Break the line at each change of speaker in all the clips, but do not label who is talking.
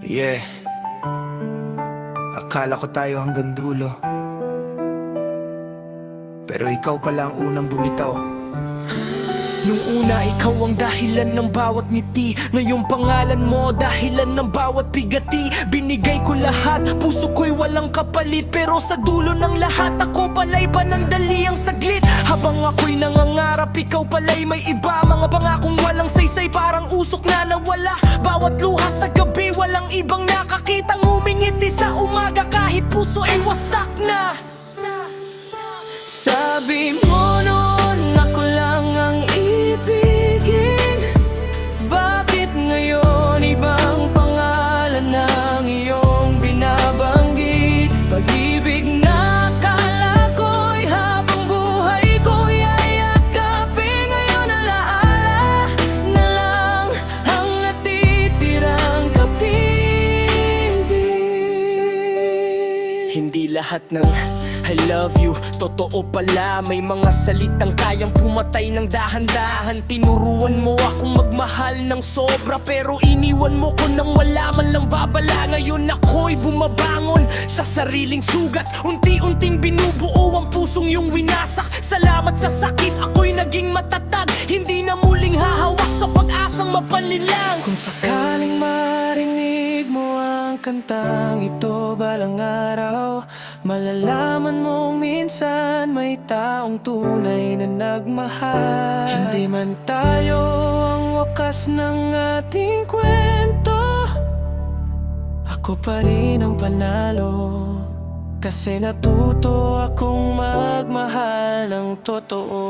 Yeah, akala ko tayo hanggang dulo, pero ikaw pala ang unang bumitaw.
Nung una, ikaw ang dahilan ng bawat ngiti. Ngayong pangalan mo, dahilan ng bawat bigati. Binigay ko lahat, puso ko'y walang kapalit. Pero sa dulo ng lahat, ako pala'y panandali ang saglit. Habang ako'y nangangarap, ikaw pala'y may iba. Mga pangakong walang saysay, parang usok na nawala. Bawat luha sa gabi, walang ibang nakakitang humingiti sa umaga. Kahit puso ay wasak na. Sabi mo noon, ako lang ang ibigin. Bakit ngayon ibang pangalan ang iyong binabanggit? Pag-ibig na akala ko'y habang buhay ko'y yayakapin. Ngayon alaala na lang ang natitirang kapibig. Hindi lahat ng I love you, totoo pala. May mga salitang kayang pumatay ng dahan-dahan. Tinuruan mo akong magmahal ng sobra, pero iniwan mo ko nang wala man lang babala. Ngayon ako'y bumabangon sa sariling sugat. Unti-unting binubuo ang pusong iyong winasak. Salamat sa sakit, ako'y naging matatag. Hindi na muling hahawak sa pag-asang mapanilang. Kung sakaling marinig mo ang kantang ito balang araw, malalaman mong minsan may taong tunay na nagmahal. Hindi man tayo ang wakas ng ating kwento, ako pa rin ang panalo. Kasi natuto akong magmahal ng totoo.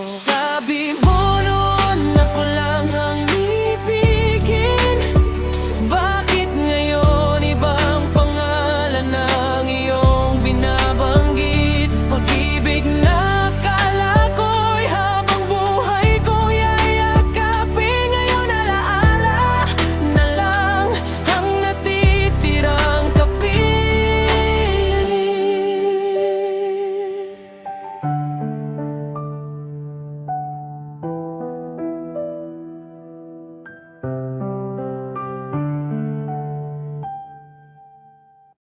Sabi mo